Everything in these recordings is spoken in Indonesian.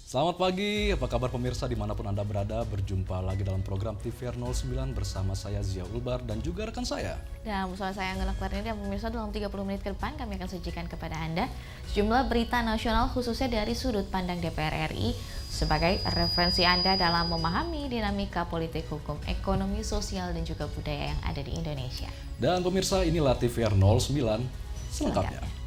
Selamat pagi, apa kabar pemirsa dimanapun Anda berada. Berjumpa lagi dalam program TVR 09 bersama saya Zia Ulbar dan juga rekan saya. Dan bersama saya Anggana Klarni dan pemirsa dalam 30 menit ke depan kami akan sajikan kepada Anda sejumlah berita nasional khususnya dari sudut pandang DPR RI sebagai referensi Anda dalam memahami dinamika politik, hukum, ekonomi, sosial, dan juga budaya yang ada di Indonesia. Dan pemirsa, inilah TVR 09 selengkapnya.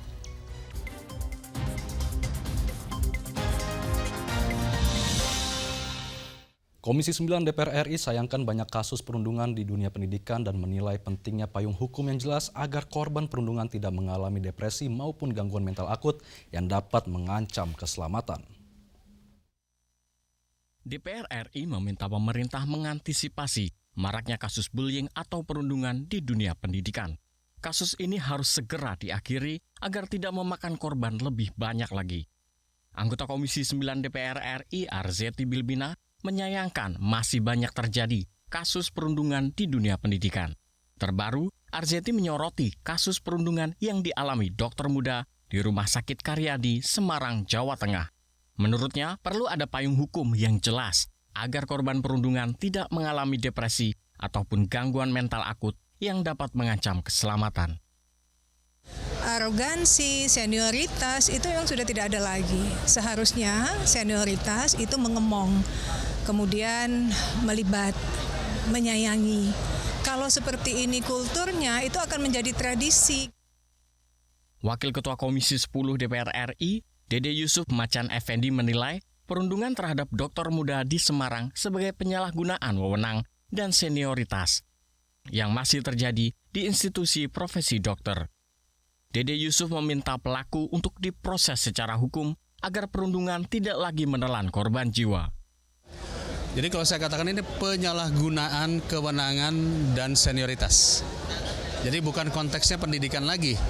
Komisi 9 DPR RI sayangkan banyak kasus perundungan di dunia pendidikan dan menilai pentingnya payung hukum yang jelas agar korban perundungan tidak mengalami depresi maupun gangguan mental akut yang dapat mengancam keselamatan. DPR RI meminta pemerintah mengantisipasi maraknya kasus bullying atau perundungan di dunia pendidikan. Kasus ini harus segera diakhiri agar tidak memakan korban lebih banyak lagi. Anggota Komisi 9 DPR RI Arzetti Bilbina menyayangkan masih banyak terjadi kasus perundungan di dunia pendidikan. Terbaru, Arzetti menyoroti kasus perundungan yang dialami dokter muda di Rumah Sakit Karyadi, Semarang, Jawa Tengah. Menurutnya, perlu ada payung hukum yang jelas agar korban perundungan tidak mengalami depresi ataupun gangguan mental akut yang dapat mengancam keselamatan. Arogansi, senioritas itu yang sudah tidak ada lagi. Seharusnya senioritas itu mengemong, kemudian melibat, menyayangi. Kalau seperti ini kulturnya itu akan menjadi tradisi. Wakil Ketua Komisi 10 DPR RI, Dede Yusuf Macan Effendi menilai perundungan terhadap dokter muda di Semarang sebagai penyalahgunaan wewenang dan senioritas yang masih terjadi di institusi profesi dokter. Dede Yusuf meminta pelaku untuk diproses secara hukum agar perundungan tidak lagi menelan korban jiwa. Jadi kalau saya katakan ini penyalahgunaan kewenangan dan senioritas. Jadi bukan konteksnya pendidikan lagi.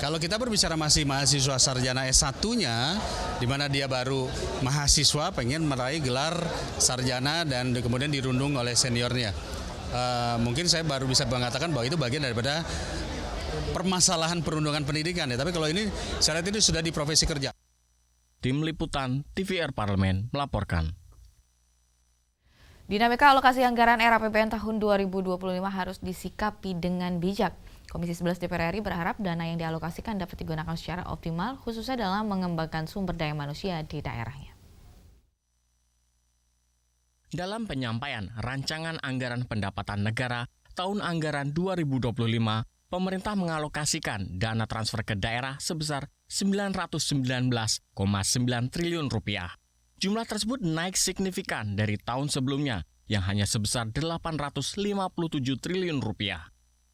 Kalau kita berbicara masih mahasiswa sarjana S1-nya, di mana dia baru mahasiswa pengen meraih gelar sarjana dan kemudian dirundung oleh seniornya. Mungkin saya baru bisa mengatakan bahwa itu bagian daripada permasalahan perundungan pendidikan ya. Tapi kalau ini saya lihat ini sudah di profesi kerja. Tim Liputan TVR Parlemen melaporkan. Dinamika alokasi anggaran era APBN tahun 2025 harus disikapi dengan bijak. Komisi 11 DPR RI berharap dana yang dialokasikan dapat digunakan secara optimal, khususnya dalam mengembangkan sumber daya manusia di daerahnya. Dalam penyampaian Rancangan Anggaran Pendapatan Negara tahun anggaran 2025, pemerintah mengalokasikan dana transfer ke daerah sebesar Rp919,9 triliun. Jumlah tersebut naik signifikan dari tahun sebelumnya yang hanya sebesar Rp857 triliun.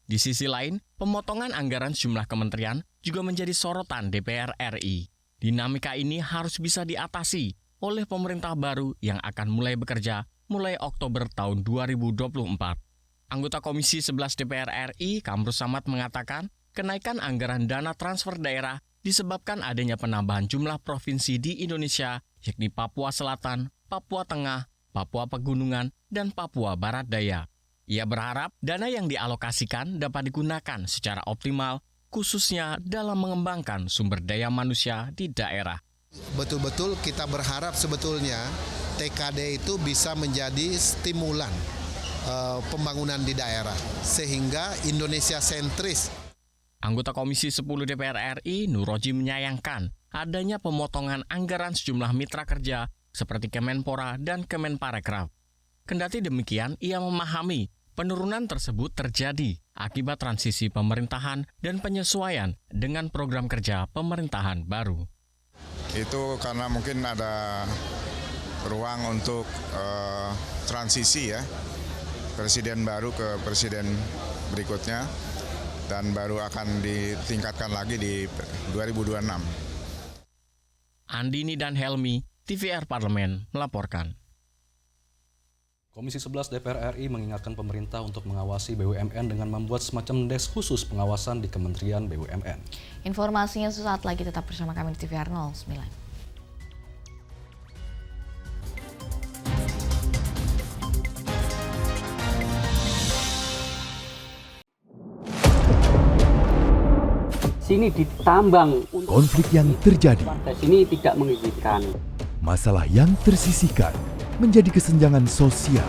Di sisi lain, pemotongan anggaran sejumlah kementerian juga menjadi sorotan DPR RI. Dinamika ini harus bisa diatasi oleh pemerintah baru yang akan mulai bekerja mulai Oktober tahun 2024. Anggota Komisi 11 DPR RI, Kamrus Samad mengatakan, kenaikan anggaran dana transfer daerah disebabkan adanya penambahan jumlah provinsi di Indonesia, yakni Papua Selatan, Papua Tengah, Papua Pegunungan, dan Papua Barat Daya. Ia berharap dana yang dialokasikan dapat digunakan secara optimal, khususnya dalam mengembangkan sumber daya manusia di daerah. Betul-betul kita berharap sebetulnya TKD itu bisa menjadi stimulan pembangunan di daerah, sehingga Indonesia sentris. Anggota Komisi 10 DPR RI, Nuroji menyayangkan adanya pemotongan anggaran sejumlah mitra kerja seperti Kemenpora dan Kemenparekraf. Kendati demikian, ia memahami penurunan tersebut terjadi akibat transisi pemerintahan dan penyesuaian dengan program kerja pemerintahan baru. Itu karena mungkin ada ruang untuk transisi ya. Presiden baru ke presiden berikutnya dan baru akan ditingkatkan lagi di 2026. Andini dan Helmi, TVR Parlemen melaporkan. Komisi 11 DPR RI mengingatkan pemerintah untuk mengawasi BUMN dengan membuat semacam desk khusus pengawasan di Kementerian BUMN. Informasinya sesaat lagi, tetap bersama kami di TVR 09. Sini ditambang. Konflik yang terjadi Warga sini tidak mengizinkan. masalah yang tersisihkan menjadi kesenjangan sosial.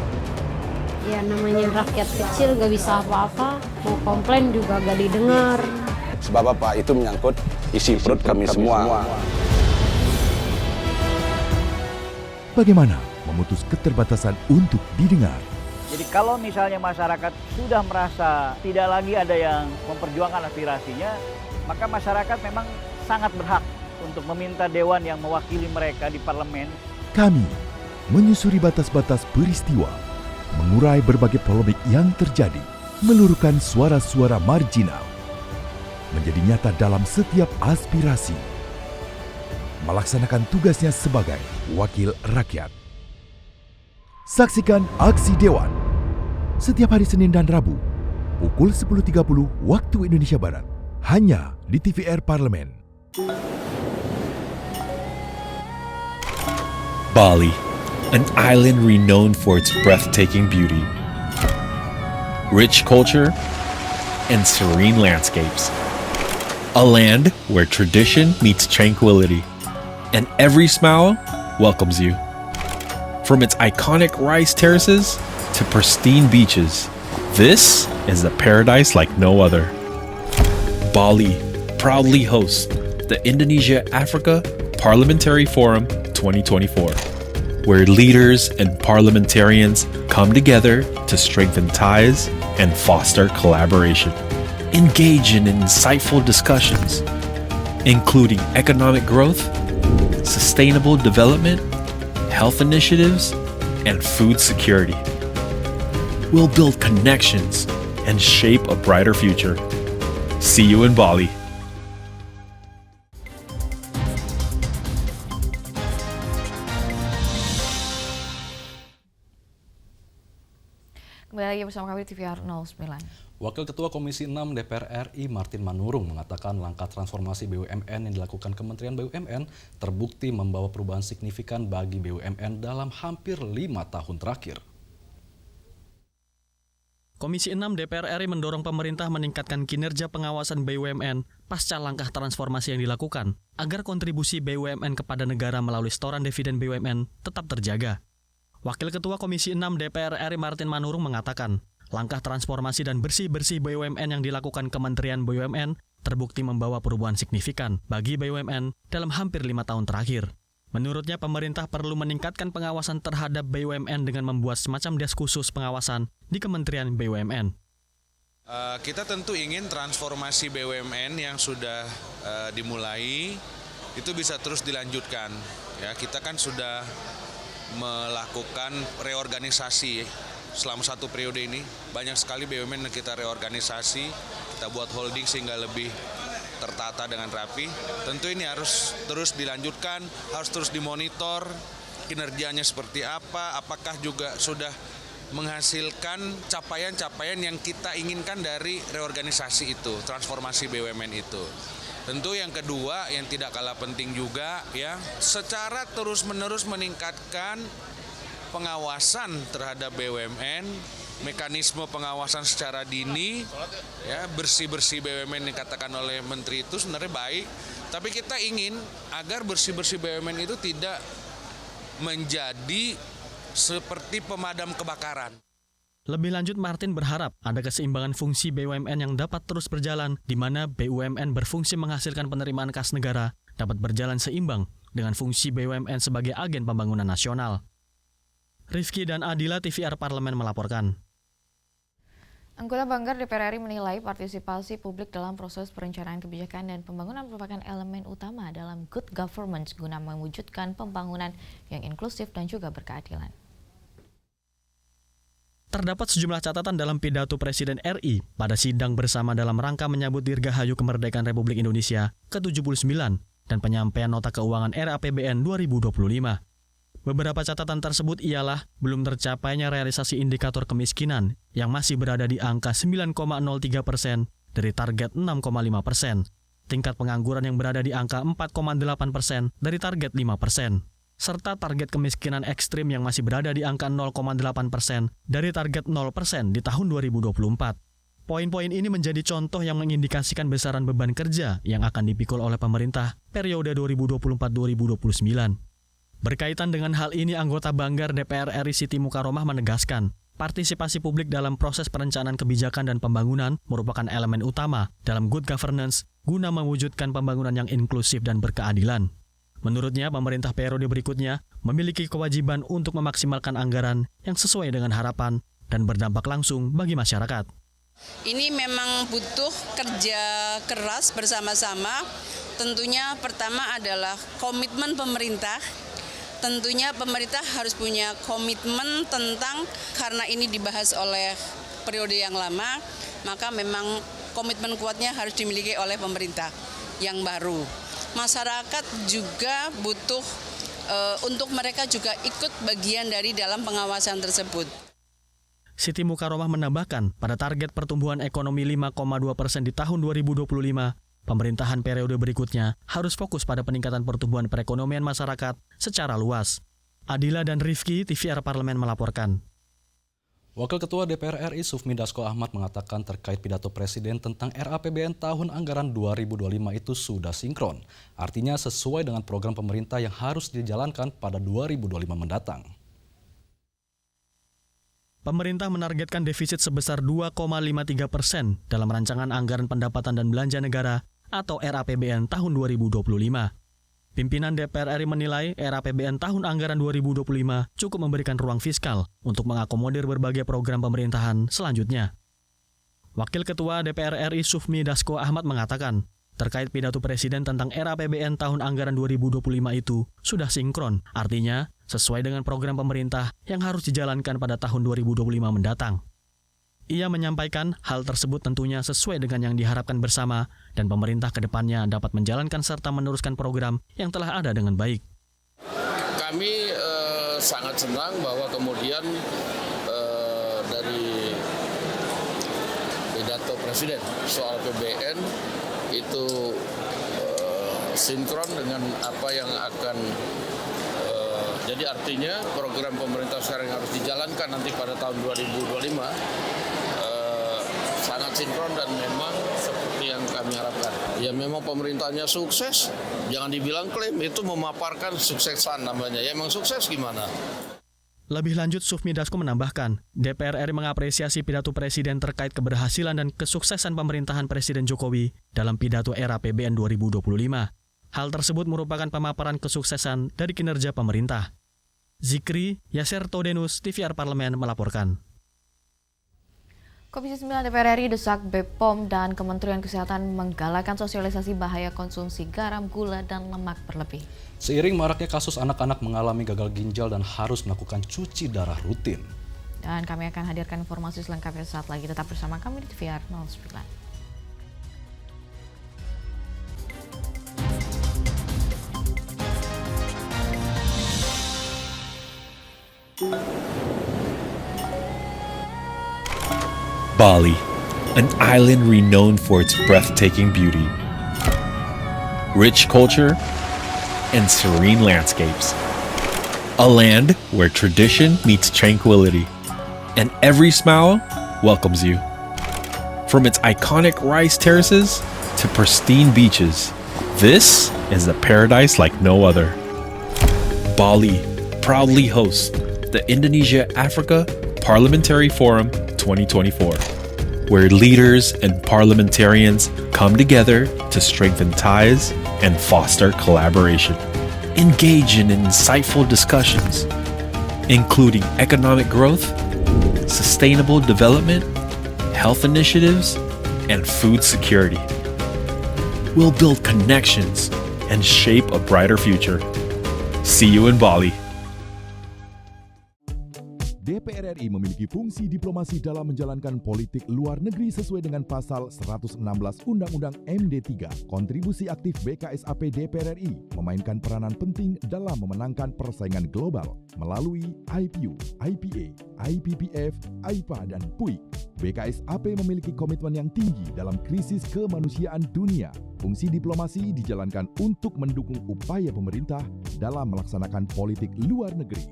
Ya namanya rakyat kecil gak bisa apa-apa, mau komplain juga gak didengar. Sebab apa? Itu menyangkut isi perut kami semua. Bagaimana memutus keterbatasan untuk didengar? Jadi kalau misalnya masyarakat sudah merasa tidak lagi ada yang memperjuangkan aspirasinya, maka masyarakat memang sangat berhak untuk meminta dewan yang mewakili mereka di parlemen. Kami menyusuri batas-batas peristiwa, mengurai berbagai polemik yang terjadi, meluruhkan suara-suara marginal, menjadi nyata dalam setiap aspirasi, melaksanakan tugasnya sebagai wakil rakyat. Saksikan Aksi Dewan setiap hari Senin dan Rabu pukul 10.30 waktu Indonesia Barat hanya di TVR Parlemen. Bali, an island renowned for its breathtaking beauty, rich culture, and serene landscapes. A land where tradition meets tranquility, and every smile welcomes you. From its iconic rice terraces to pristine beaches, this is a paradise like no other. Bali proudly hosts the Indonesia Africa Parliamentary Forum 2024, where leaders and parliamentarians come together to strengthen ties and foster collaboration. Engage in insightful discussions, including economic growth, sustainable development, health initiatives, and food security. We'll build connections and shape a brighter future. See you in Bali. Kembali lagi bersama kami di TVR 09. Wakil Ketua Komisi 6 DPR RI Martin Manurung mengatakan langkah transformasi BUMN yang dilakukan Kementerian BUMN terbukti membawa perubahan signifikan bagi BUMN dalam hampir 5 tahun terakhir. Komisi 6 DPR RI mendorong pemerintah meningkatkan kinerja pengawasan BUMN pasca langkah transformasi yang dilakukan agar kontribusi BUMN kepada negara melalui setoran dividen BUMN tetap terjaga. Wakil Ketua Komisi 6 DPR RI Martin Manurung mengatakan, langkah transformasi dan bersih-bersih BUMN yang dilakukan Kementerian BUMN terbukti membawa perubahan signifikan bagi BUMN dalam hampir 5 tahun terakhir. Menurutnya, pemerintah perlu meningkatkan pengawasan terhadap BUMN dengan membuat semacam desk khusus pengawasan di Kementerian BUMN. Kita tentu ingin transformasi BUMN yang sudah dimulai itu bisa terus dilanjutkan. Ya, kita kan sudah melakukan reorganisasi selama 1 periode ini. Banyak sekali BUMN yang kita reorganisasi, kita buat holding sehingga lebih tertata dengan rapi. Tentu ini harus terus dilanjutkan, harus terus dimonitor kinerjanya seperti apa, apakah juga sudah menghasilkan capaian-capaian yang kita inginkan dari reorganisasi itu, transformasi BUMN itu. Tentu yang kedua yang tidak kalah penting juga ya, secara terus-menerus meningkatkan pengawasan terhadap BUMN, mekanisme pengawasan secara dini, ya bersih-bersih BUMN yang dikatakan oleh Menteri itu sebenarnya baik, tapi kita ingin agar bersih-bersih BUMN itu tidak menjadi seperti pemadam kebakaran. Lebih lanjut, Martin berharap ada keseimbangan fungsi BUMN yang dapat terus berjalan, di mana BUMN berfungsi menghasilkan penerimaan kas negara dapat berjalan seimbang dengan fungsi BUMN sebagai agen pembangunan nasional. Rifki dan Adila, TVR Parlemen melaporkan. Anggota Banggar DPR RI menilai partisipasi publik dalam proses perencanaan kebijakan dan pembangunan merupakan elemen utama dalam good governance guna mewujudkan pembangunan yang inklusif dan juga berkeadilan. Terdapat sejumlah catatan dalam pidato Presiden RI pada sidang bersama dalam rangka menyambut Dirgahayu Kemerdekaan Republik Indonesia ke-79 dan penyampaian nota keuangan era APBN 2025. Beberapa catatan tersebut ialah belum tercapainya realisasi indikator kemiskinan yang masih berada di angka 9,03% dari target 6,5%, tingkat pengangguran yang berada di angka 4,8% dari target 5%, serta target kemiskinan ekstrim yang masih berada di angka 0,8% dari target 0% di tahun 2024. Poin-poin ini menjadi contoh yang mengindikasikan besaran beban kerja yang akan dipikul oleh pemerintah periode 2024-2029. Berkaitan dengan hal ini, anggota Banggar DPR RI Siti Mukaromah menegaskan, partisipasi publik dalam proses perencanaan kebijakan dan pembangunan merupakan elemen utama dalam good governance guna mewujudkan pembangunan yang inklusif dan berkeadilan. Menurutnya, pemerintah periode berikutnya memiliki kewajiban untuk memaksimalkan anggaran yang sesuai dengan harapan dan berdampak langsung bagi masyarakat. Ini memang butuh kerja keras bersama-sama. Tentunya pertama adalah komitmen pemerintah. Tentunya pemerintah harus punya komitmen tentang, karena ini dibahas oleh periode yang lama, maka memang komitmen kuatnya harus dimiliki oleh pemerintah yang baru. Masyarakat juga butuh untuk mereka juga ikut bagian dari dalam pengawasan tersebut. Siti Mukaromah menambahkan, pada target pertumbuhan ekonomi 5,2% di tahun 2025, pemerintahan periode berikutnya harus fokus pada peningkatan pertumbuhan perekonomian masyarakat secara luas. Adila dan Rifki, TVR Parlemen melaporkan. Wakil Ketua DPR RI Sufmi Dasko Ahmad mengatakan terkait pidato Presiden tentang RAPBN tahun anggaran 2025 itu sudah sinkron. Artinya sesuai dengan program pemerintah yang harus dijalankan pada 2025 mendatang. Pemerintah menargetkan defisit sebesar 2,53% dalam rancangan anggaran pendapatan dan belanja negara atau RAPBN tahun 2025. Pimpinan DPR RI menilai RAPBN tahun anggaran 2025 cukup memberikan ruang fiskal untuk mengakomodir berbagai program pemerintahan selanjutnya. Wakil Ketua DPR RI Sufmi Dasko Ahmad mengatakan, terkait pidato Presiden tentang RAPBN tahun anggaran 2025 itu sudah sinkron, artinya sesuai dengan program pemerintah yang harus dijalankan pada tahun 2025 mendatang. Ia menyampaikan hal tersebut tentunya sesuai dengan yang diharapkan bersama dan pemerintah ke depannya dapat menjalankan serta meneruskan program yang telah ada dengan baik. Kami sangat senang bahwa kemudian dari pidato Presiden soal PBN itu sinkron dengan apa yang akan jadi artinya program pemerintah sekarang yang harus dijalankan nanti pada tahun 2025 sangat sinkron dan memang seperti yang kami harapkan. Ya memang pemerintahnya sukses, jangan dibilang klaim, itu memaparkan suksesan namanya. Ya memang sukses gimana? Lebih lanjut, Sufmi Dasko menambahkan, DPR RI mengapresiasi pidato Presiden terkait keberhasilan dan kesuksesan pemerintahan Presiden Jokowi dalam pidato RAPBN 2025. Hal tersebut merupakan pemaparan kesuksesan dari kinerja pemerintah. Zikri, Yasser Todenus, TVR Parlemen melaporkan. Komisi 9 DPR RI desak BPOM dan Kementerian Kesehatan menggalakkan sosialisasi bahaya konsumsi garam, gula, dan lemak berlebih. Seiring maraknya kasus anak-anak mengalami gagal ginjal dan harus melakukan cuci darah rutin. Dan kami akan hadirkan informasi selengkapnya saat lagi. Tetap bersama kami di TVR 09. Bali, an island renowned for its breathtaking beauty, rich culture, and serene landscapes. A land where tradition meets tranquility, and every smile welcomes you. From its iconic rice terraces to pristine beaches, this is a paradise like no other. Bali proudly hosts the Indonesia-Africa Parliamentary Forum 2024, where leaders and parliamentarians come together to strengthen ties and foster collaboration. Engage in insightful discussions, including economic growth, sustainable development, health initiatives, and food security. We'll build connections and shape a brighter future. See you in Bali. DPR RI memiliki fungsi diplomasi dalam menjalankan politik luar negeri sesuai dengan pasal 116 Undang-Undang MD3. Kontribusi aktif BKSAP DPR RI memainkan peranan penting dalam memenangkan persaingan global melalui IPU, IPA, IPPF, IPA, dan PUIK. BKSAP memiliki komitmen yang tinggi dalam krisis kemanusiaan dunia. Fungsi diplomasi dijalankan untuk mendukung upaya pemerintah dalam melaksanakan politik luar negeri.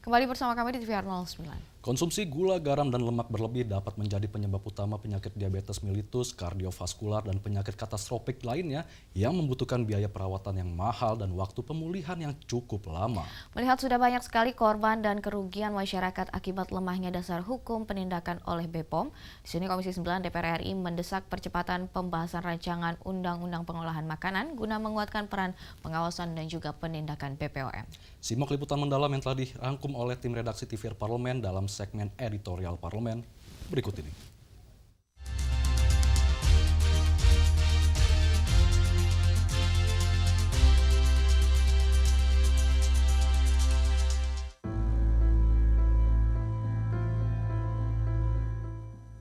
Kembali bersama kami di TVR 09. Konsumsi gula, garam, dan lemak berlebih dapat menjadi penyebab utama penyakit diabetes mellitus, kardiovaskular, dan penyakit katastropik lainnya yang membutuhkan biaya perawatan yang mahal dan waktu pemulihan yang cukup lama. Melihat sudah banyak sekali korban dan kerugian masyarakat akibat lemahnya dasar hukum penindakan oleh BPOM, di sini Komisi 9 DPR RI mendesak percepatan pembahasan rancangan Undang-Undang Pengolahan Makanan guna menguatkan peran pengawasan dan juga penindakan BPOM. Simak liputan mendalam yang telah dirangkum oleh tim redaksi TVR Parlemen dalam segmen editorial Parlemen berikut ini.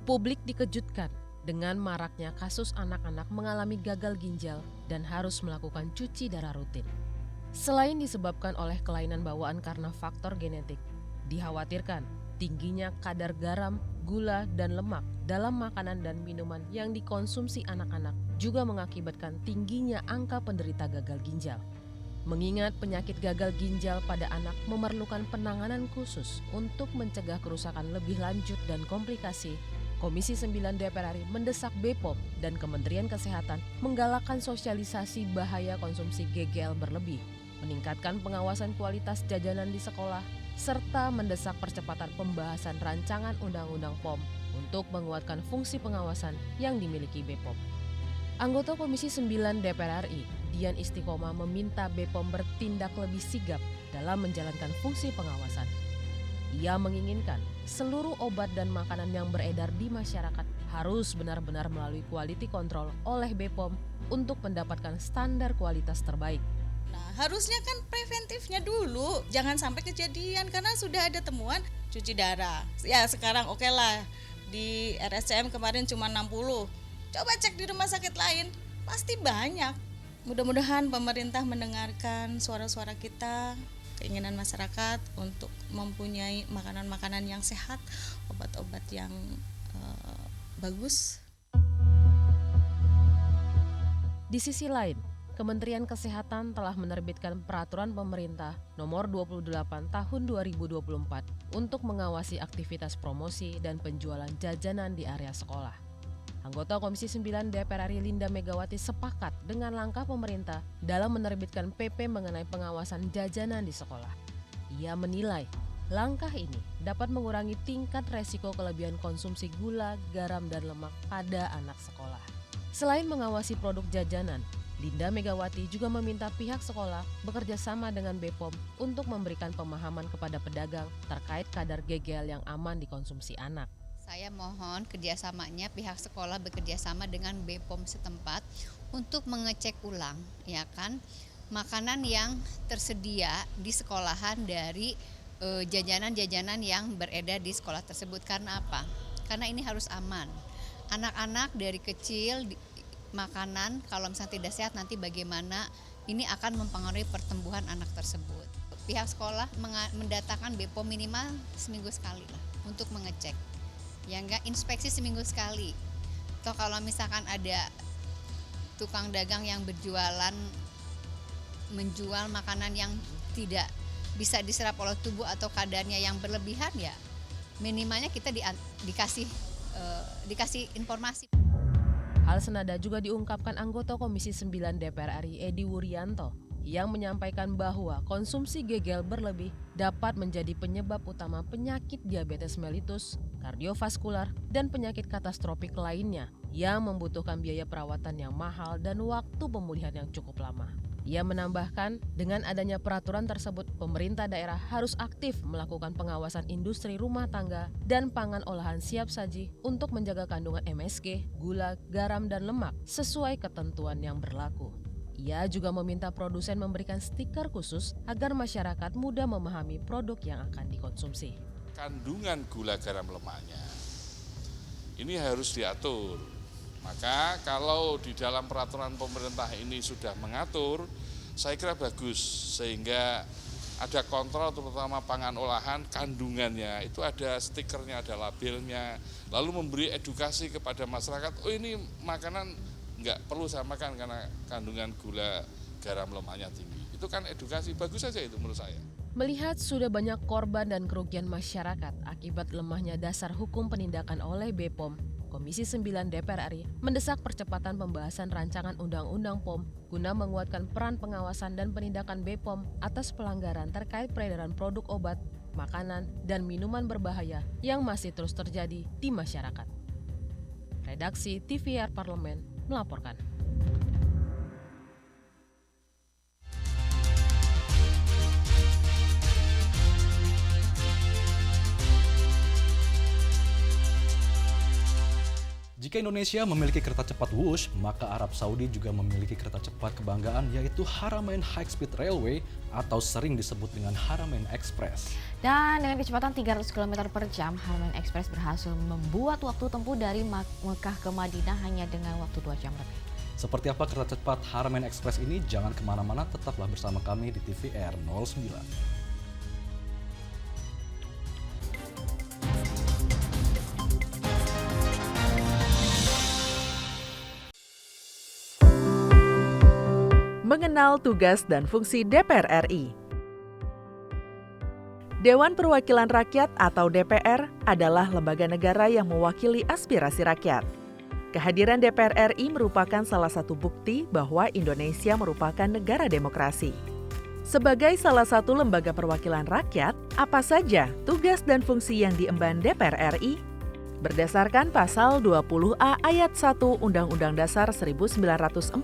Publik dikejutkan dengan maraknya kasus anak-anak mengalami gagal ginjal dan harus melakukan cuci darah rutin. Selain disebabkan oleh kelainan bawaan karena faktor genetik, dikhawatirkan tingginya kadar garam, gula, dan lemak dalam makanan dan minuman yang dikonsumsi anak-anak juga mengakibatkan tingginya angka penderita gagal ginjal. Mengingat penyakit gagal ginjal pada anak memerlukan penanganan khusus untuk mencegah kerusakan lebih lanjut dan komplikasi, Komisi 9 DPR RI mendesak BPOM dan Kementerian Kesehatan menggalakkan sosialisasi bahaya konsumsi GGL berlebih, meningkatkan pengawasan kualitas jajanan di sekolah, serta mendesak percepatan pembahasan rancangan Undang-Undang POM untuk menguatkan fungsi pengawasan yang dimiliki BPOM. Anggota Komisi 9 DPR RI, Dian Istiqomah, meminta BPOM bertindak lebih sigap dalam menjalankan fungsi pengawasan. Ia menginginkan seluruh obat dan makanan yang beredar di masyarakat harus benar-benar melalui quality control oleh BPOM untuk mendapatkan standar kualitas terbaik. Nah, harusnya kan preventifnya dulu, jangan sampai kejadian karena sudah ada temuan cuci darah. Ya sekarang oke lah, di RSCM kemarin cuma 60. Coba cek di rumah sakit lain, pasti banyak. Mudah-mudahan pemerintah mendengarkan suara-suara kita, keinginan masyarakat untuk mempunyai makanan-makanan yang sehat, obat-obat yang bagus. Di sisi lain, Kementerian Kesehatan telah menerbitkan Peraturan Pemerintah Nomor 28 Tahun 2024 untuk mengawasi aktivitas promosi dan penjualan jajanan di area sekolah. Anggota Komisi 9 DPR RI Linda Megawati sepakat dengan langkah pemerintah dalam menerbitkan PP mengenai pengawasan jajanan di sekolah. Ia menilai langkah ini dapat mengurangi tingkat resiko kelebihan konsumsi gula, garam, dan lemak pada anak sekolah. Selain mengawasi produk jajanan, Linda Megawati juga meminta pihak sekolah bekerja sama dengan BPOM untuk memberikan pemahaman kepada pedagang terkait kadar GGL yang aman dikonsumsi anak. Saya mohon kerjasamanya pihak sekolah bekerja sama dengan BPOM setempat untuk mengecek ulang, ya kan, makanan yang tersedia di sekolahan dari jajanan-jajanan yang beredar di sekolah tersebut. Karena apa? Karena ini harus aman. Anak-anak dari kecil makanan kalau misalnya tidak sehat nanti bagaimana, ini akan mempengaruhi pertumbuhan anak tersebut. Pihak sekolah mendatangkan BPOM minimal seminggu sekali lah untuk mengecek. Ya enggak, inspeksi seminggu sekali. Atau kalau misalkan ada tukang dagang yang menjual makanan yang tidak bisa diserap oleh tubuh atau kadarnya yang berlebihan, ya minimalnya kita dikasih informasi. Hal senada juga diungkapkan anggota Komisi 9 DPR RI Edi Wuryanto yang menyampaikan bahwa konsumsi GGL berlebih dapat menjadi penyebab utama penyakit diabetes mellitus, kardiovaskular, dan penyakit katastropik lainnya yang membutuhkan biaya perawatan yang mahal dan waktu pemulihan yang cukup lama. Ia menambahkan, dengan adanya peraturan tersebut, pemerintah daerah harus aktif melakukan pengawasan industri rumah tangga dan pangan olahan siap saji untuk menjaga kandungan MSG, gula, garam, dan lemak sesuai ketentuan yang berlaku. Ia juga meminta produsen memberikan stiker khusus agar masyarakat mudah memahami produk yang akan dikonsumsi. Kandungan gula, garam, lemaknya ini harus diatur. Maka kalau di dalam peraturan pemerintah ini sudah mengatur, saya kira bagus, sehingga ada kontrol terutama pangan olahan, kandungannya itu ada stikernya, ada labelnya, lalu memberi edukasi kepada masyarakat, oh ini makanan nggak perlu saya makan karena kandungan gula, garam, lemaknya tinggi. Itu kan edukasi, bagus saja itu menurut saya. Melihat sudah banyak korban dan kerugian masyarakat akibat lemahnya dasar hukum penindakan oleh BPOM, Komisi 9 DPR RI mendesak percepatan pembahasan rancangan Undang-Undang POM guna menguatkan peran pengawasan dan penindakan BPOM atas pelanggaran terkait peredaran produk obat, makanan, dan minuman berbahaya yang masih terus terjadi di masyarakat. Redaksi TVR Parlemen melaporkan. Jika Indonesia memiliki kereta cepat Wush, maka Arab Saudi juga memiliki kereta cepat kebanggaan yaitu Haramain High Speed Railway atau sering disebut dengan Haramain Express. Dan dengan kecepatan 300 km per jam, Haramain Express berhasil membuat waktu tempuh dari Mekah ke Madinah hanya dengan waktu 2 jam lebih. Seperti apa kereta cepat Haramain Express ini? Jangan kemana-mana, tetaplah bersama kami di TVR 09. Mengenal tugas dan fungsi DPR RI. Dewan Perwakilan Rakyat atau DPR adalah lembaga negara yang mewakili aspirasi rakyat. Kehadiran DPR RI merupakan salah satu bukti bahwa Indonesia merupakan negara demokrasi. Sebagai salah satu lembaga perwakilan rakyat, apa saja tugas dan fungsi yang diemban DPR RI? Berdasarkan pasal 20A ayat 1 Undang-Undang Dasar 1945,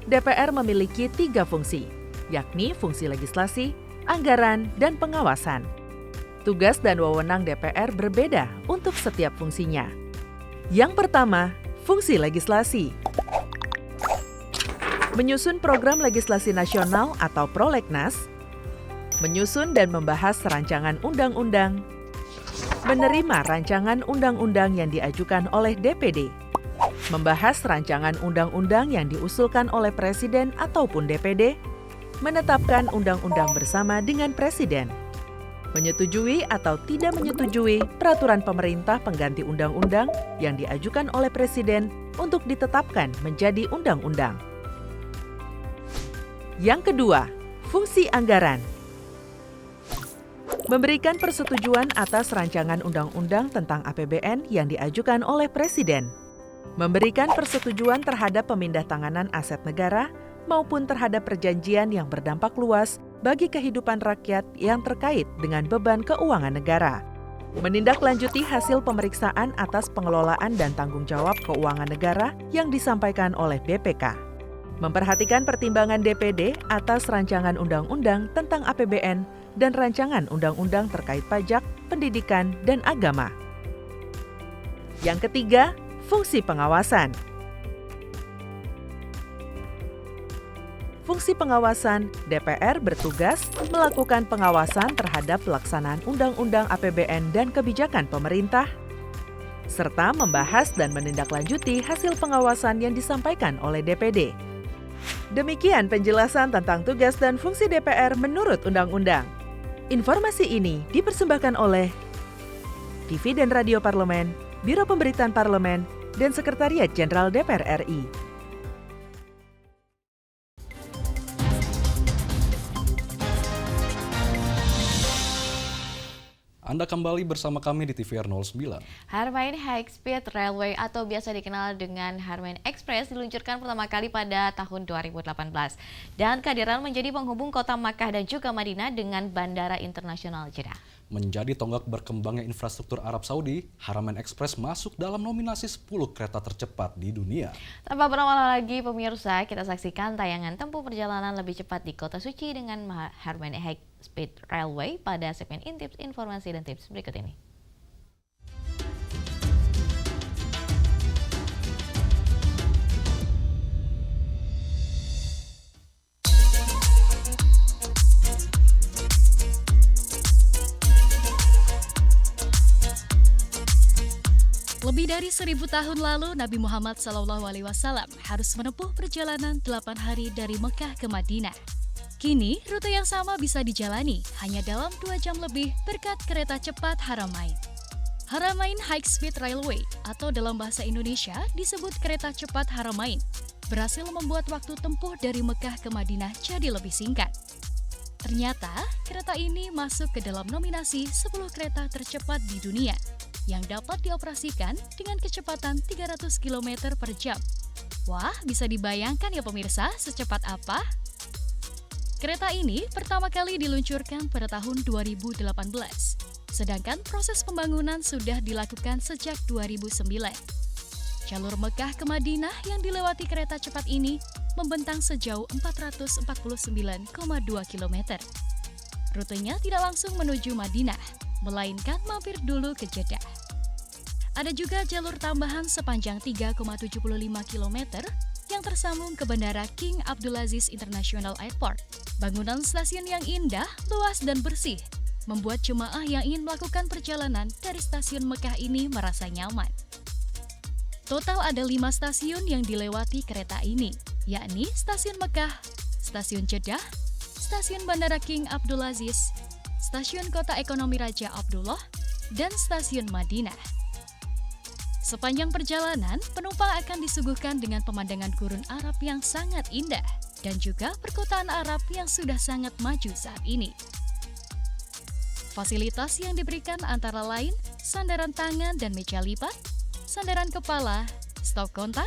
DPR memiliki 3 fungsi, yakni fungsi legislasi, anggaran, dan pengawasan. Tugas dan wewenang DPR berbeda untuk setiap fungsinya. Yang pertama, fungsi legislasi. Menyusun program legislasi nasional atau prolegnas, menyusun dan membahas rancangan undang-undang, menerima rancangan undang-undang yang diajukan oleh DPD, membahas rancangan undang-undang yang diusulkan oleh Presiden ataupun DPD, menetapkan undang-undang bersama dengan Presiden, menyetujui atau tidak menyetujui peraturan pemerintah pengganti undang-undang yang diajukan oleh Presiden untuk ditetapkan menjadi undang-undang. Yang kedua, fungsi anggaran. Memberikan persetujuan atas rancangan undang-undang tentang APBN yang diajukan oleh Presiden. Memberikan persetujuan terhadap pemindahntanganan aset negara maupun terhadap perjanjian yang berdampak luas bagi kehidupan rakyat yang terkait dengan beban keuangan negara. Menindaklanjuti hasil pemeriksaan atas pengelolaan dan tanggung jawab keuangan negara yang disampaikan oleh BPK. Memperhatikan pertimbangan DPD atas rancangan undang-undang tentang APBN dan rancangan undang-undang terkait pajak, pendidikan, dan agama. Yang ketiga, fungsi pengawasan. Fungsi pengawasan, DPR bertugas melakukan pengawasan terhadap pelaksanaan Undang-Undang APBN dan kebijakan pemerintah, serta membahas dan menindaklanjuti hasil pengawasan yang disampaikan oleh DPD. Demikian penjelasan tentang tugas dan fungsi DPR menurut Undang-Undang. Informasi ini dipersembahkan oleh TV dan Radio Parlemen, Biro Pemberitaan Parlemen, dan Sekretariat Jenderal DPR RI. Anda kembali bersama kami di TVR 09. Haramain High Speed Railway atau biasa dikenal dengan Haramain Express diluncurkan pertama kali pada tahun 2018. Dan kehadiran menjadi penghubung kota Makkah dan juga Madinah dengan Bandara Internasional Jeddah. Menjadi tonggak berkembangnya infrastruktur Arab Saudi, Haramain Express masuk dalam nominasi 10 kereta tercepat di dunia. Tanpa berlama-lama lagi pemirsa, kita saksikan tayangan tempuh perjalanan lebih cepat di kota suci dengan Haramain High Speed Railway pada segmen Intips, Informasi dan Tips berikut ini. Lebih dari 1000 tahun lalu, Nabi Muhammad SAW harus menempuh perjalanan 8 hari dari Mekah ke Madinah. Kini, rute yang sama bisa dijalani hanya dalam 2 jam lebih berkat kereta cepat Haramain. Haramain High Speed Railway atau dalam bahasa Indonesia disebut kereta cepat Haramain berhasil membuat waktu tempuh dari Mekah ke Madinah jadi lebih singkat. Ternyata, kereta ini masuk ke dalam nominasi 10 kereta tercepat di dunia yang dapat dioperasikan dengan kecepatan 300 km per jam. Wah, bisa dibayangkan ya pemirsa, secepat apa? Kereta ini pertama kali diluncurkan pada tahun 2018, sedangkan proses pembangunan sudah dilakukan sejak 2009. Jalur Mekah ke Madinah yang dilewati kereta cepat ini membentang sejauh 449,2 km. Rutenya tidak langsung menuju Madinah, melainkan mampir dulu ke Jeddah. Ada juga jalur tambahan sepanjang 3,75 km yang tersambung ke Bandara King Abdulaziz International Airport. Bangunan stasiun yang indah, luas dan bersih membuat jemaah yang ingin melakukan perjalanan dari stasiun Mekah ini merasa nyaman. Total ada 5 stasiun yang dilewati kereta ini, yakni Stasiun Mekah, Stasiun Jeddah, Stasiun Bandara King Abdulaziz, Stasiun Kota Ekonomi Raja Abdullah, dan Stasiun Madinah. Sepanjang perjalanan, penumpang akan disuguhkan dengan pemandangan gurun Arab yang sangat indah dan juga perkotaan Arab yang sudah sangat maju saat ini. Fasilitas yang diberikan antara lain sandaran tangan dan meja lipat, sandaran kepala, stop kontak,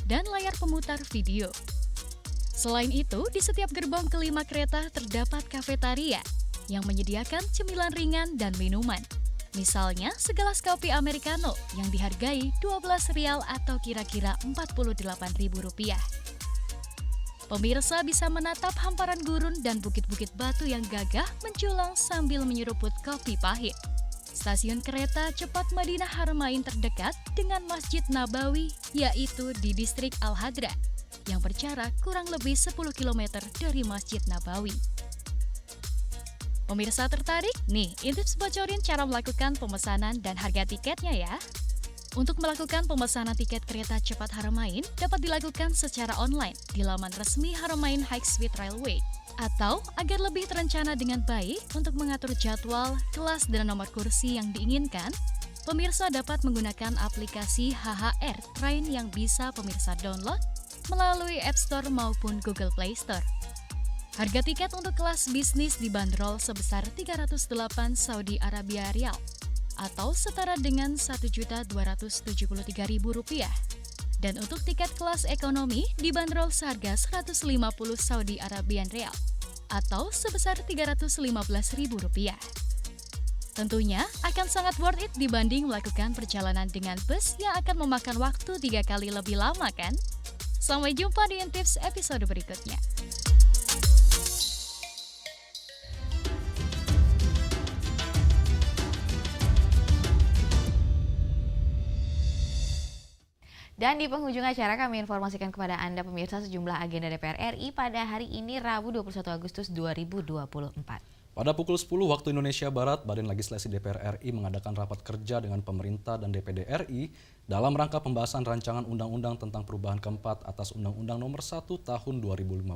dan layar pemutar video. Selain itu, di setiap gerbong kelima kereta terdapat kafetaria yang menyediakan cemilan ringan dan minuman. Misalnya, segelas kopi americano yang dihargai Rp12 atau kira-kira Rp48.000. Pemirsa bisa menatap hamparan gurun dan bukit-bukit batu yang gagah menjulang sambil menyeruput kopi pahit. Stasiun kereta cepat Madinah Haramain terdekat dengan Masjid Nabawi, yaitu di distrik Al-Hadra, yang berjarak kurang lebih 10 km dari Masjid Nabawi. Pemirsa tertarik? Nih, Intips bocorin cara melakukan pemesanan dan harga tiketnya ya. Untuk melakukan pemesanan tiket kereta cepat Haramain dapat dilakukan secara online di laman resmi Haramain High Speed Railway. Atau agar lebih terencana dengan baik untuk mengatur jadwal, kelas, dan nomor kursi yang diinginkan, pemirsa dapat menggunakan aplikasi HHR Train yang bisa pemirsa download melalui App Store maupun Google Play Store. Harga tiket untuk kelas bisnis dibanderol sebesar 308 Saudi Arabia Rial atau setara dengan Rp1.273.000. Dan untuk tiket kelas ekonomi dibanderol seharga 150 Saudi Arabian Rial atau sebesar Rp315.000. Tentunya akan sangat worth it dibanding melakukan perjalanan dengan bus yang akan memakan waktu 3 kali lebih lama kan? Sampai jumpa di Intips episode berikutnya. Dan di penghujung acara kami informasikan kepada Anda pemirsa sejumlah agenda DPR RI pada hari ini Rabu 21 Agustus 2024. Pada pukul 10 waktu Indonesia Barat, Badan Legislasi DPR RI mengadakan rapat kerja dengan pemerintah dan DPD RI dalam rangka pembahasan rancangan undang-undang tentang perubahan keempat atas Undang-Undang Nomor 1 Tahun 2015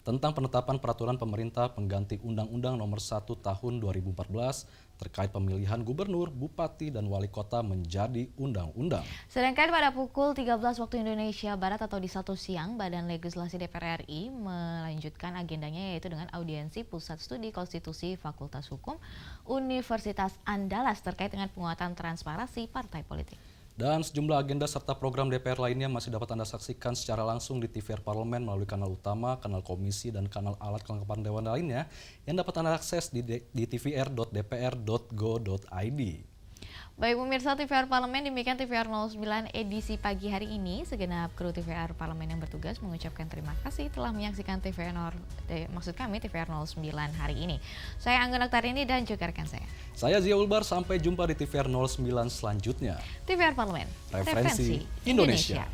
tentang penetapan peraturan pemerintah pengganti Undang-Undang Nomor 1 Tahun 2014 terkait pemilihan gubernur, bupati, dan wali kota menjadi undang-undang. Sedangkan pada pukul 13 waktu Indonesia Barat atau di 1 siang, Badan Legislasi DPR RI melanjutkan agendanya yaitu dengan audiensi Pusat Studi Konstitusi Fakultas Hukum Universitas Andalas terkait dengan penguatan transparansi partai politik. Dan sejumlah agenda serta program DPR lainnya masih dapat Anda saksikan secara langsung di TVR Parlemen melalui kanal utama, kanal komisi, dan kanal alat kelengkapan dewan lainnya yang dapat Anda akses di tvr.dpr.go.id. Baik pemirsa TVR Parlemen, demikian TVR 09 edisi pagi hari ini. Segenap kru TVR Parlemen yang bertugas mengucapkan terima kasih telah menyaksikan TVR 09 hari ini. Saya Anggun Oktarini dan juga rekan saya. Saya Zia Ulbar, sampai jumpa di TVR 09 selanjutnya. TVR Parlemen, Referensi Indonesia.